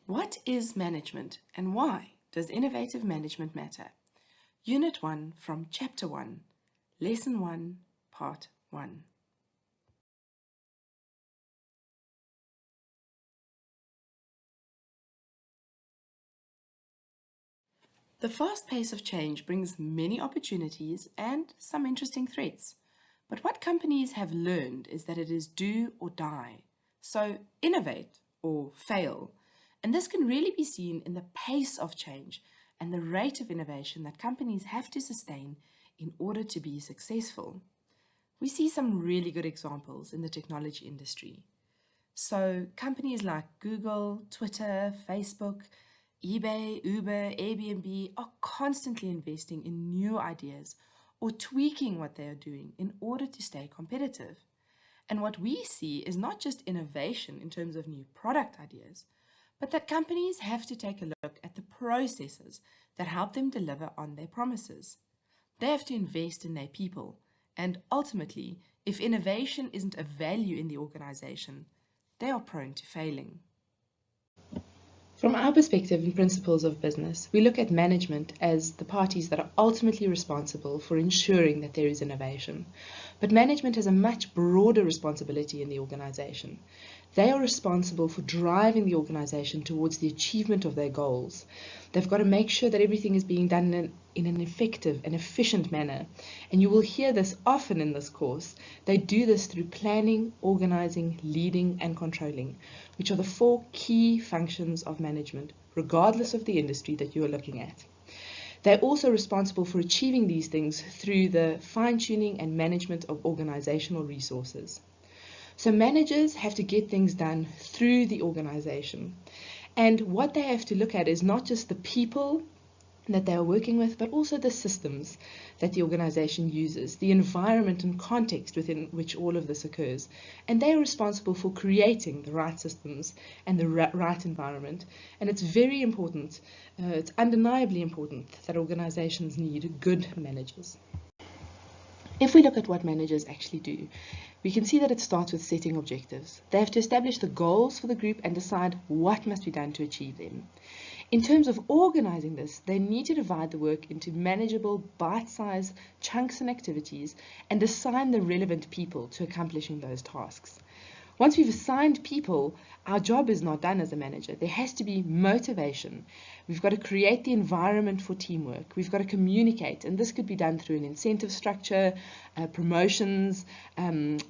What is management and why does innovative management matter? Unit 1 from Chapter 1, Lesson 1, Part 1. The fast pace of change brings many opportunities and some interesting threats. But what companies have learned is that it is do or die. So innovate or fail. And this can really be seen in the pace of change and the rate of innovation that companies have to sustain in order to be successful. We see some really good examples in the technology industry. So companies like Google, Twitter, Facebook, eBay, Uber, Airbnb are constantly investing in new ideas or tweaking what they are doing in order to stay competitive. And what we see is not just innovation in terms of new product ideas, but that companies have to take a look at the processes that help them deliver on their promises. They have to invest in their people, and ultimately, if innovation isn't a value in the organization, they are prone to failing. From our perspective and principles of business, we look at management as the parties that are ultimately responsible for ensuring that there is innovation. But management has a much broader responsibility in the organization. They are responsible for driving the organization towards the achievement of their goals. They've got to make sure that everything is being done in an effective and efficient manner. And you will hear this often in this course. They do this through planning, organizing, leading, and controlling, which are the 4 key functions of management, regardless of the industry that you are looking at. They're also responsible for achieving these things through the fine-tuning and management of organizational resources. So managers have to get things done through the organization. And what they have to look at is not just the people that they are working with, but also the systems that the organization uses, the environment and context within which all of this occurs. And they are responsible for creating the right systems and the right environment. And it's very important, it's undeniably important that organizations need good managers. If we look at what managers actually do, we can see that it starts with setting objectives. They have to establish the goals for the group and decide what must be done to achieve them. In terms of organizing this, they need to divide the work into manageable, bite-sized chunks and activities and assign the relevant people to accomplishing those tasks. Once we've assigned people, our job is not done as a manager. There has to be motivation. We've got to create the environment for teamwork. We've got to communicate, and this could be done through an incentive structure, promotions, an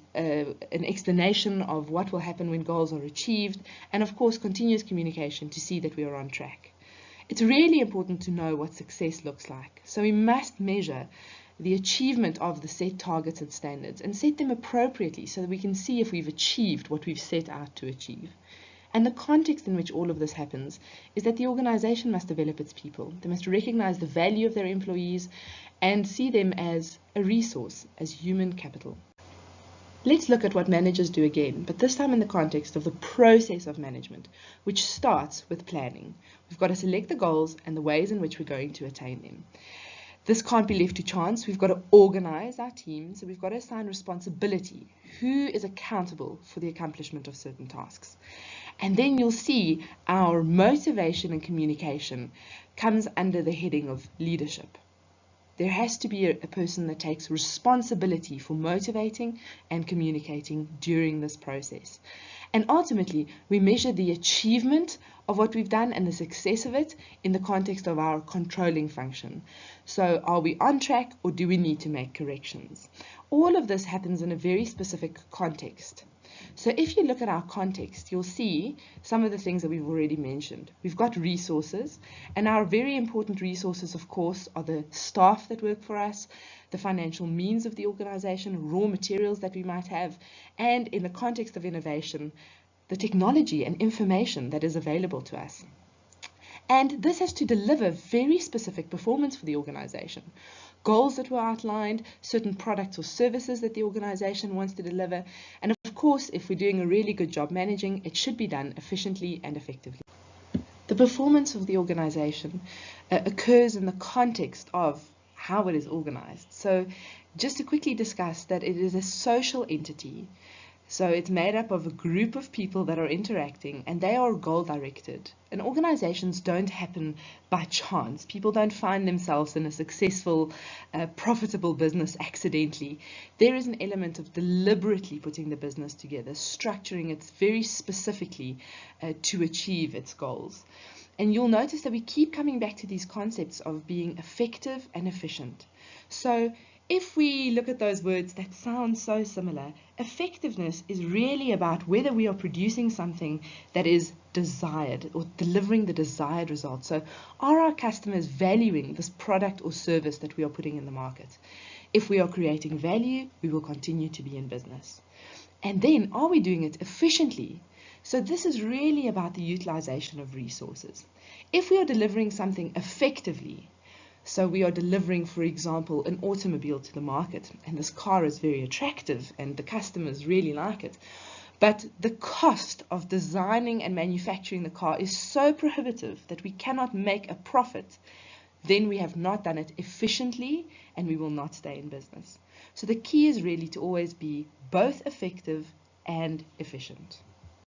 explanation of what will happen when goals are achieved, and of course continuous communication to see that we are on track. It's really important to know what success looks like. So we must measure the achievement of the set targets and standards and set them appropriately so that we can see if we've achieved what we've set out to achieve. And the context in which all of this happens is that the organization must develop its people. They must recognize the value of their employees and see them as a resource, as human capital. Let's look at what managers do again, but this time in the context of the process of management, which starts with planning. We've got to select the goals and the ways in which we're going to attain them. This can't be left to chance. We've got to organize our team, so we've got to assign responsibility. Who is accountable for the accomplishment of certain tasks? And then you'll see our motivation and communication comes under the heading of leadership. There has to be a person that takes responsibility for motivating and communicating during this process. And ultimately, we measure the achievement of what we've done and the success of it in the context of our controlling function. So are we on track or do we need to make corrections? All of this happens in a very specific context. So if you look at our context, you'll see some of the things that we've already mentioned. We've got resources, and our very important resources, of course, are the staff that work for us, the financial means of the organization, raw materials that we might have, and in the context of innovation, the technology and information that is available to us. And this has to deliver very specific performance for the organization. Goals that were outlined, certain products or services that the organization wants to deliver, and of course, if we're doing a really good job managing, it should be done efficiently and effectively. The performance of the organization occurs in the context of how it is organized. So just to quickly discuss that it is a social entity. So it's made up of a group of people that are interacting, and they are goal directed. And organizations don't happen by chance. People don't find themselves in a successful, profitable business accidentally. There is an element of deliberately putting the business together, structuring it very specifically to achieve its goals. And you'll notice that we keep coming back to these concepts of being effective and efficient. So if we look at those words that sound so similar, effectiveness is really about whether we are producing something that is desired or delivering the desired result. So are our customers valuing this product or service that we are putting in the market? If we are creating value, we will continue to be in business. And then, are we doing it efficiently? So this is really about the utilization of resources. If we are delivering something effectively, so we are delivering, for example, an automobile to the market, and this car is very attractive and the customers really like it, but the cost of designing and manufacturing the car is so prohibitive that we cannot make a profit, then we have not done it efficiently and we will not stay in business. So the key is really to always be both effective and efficient.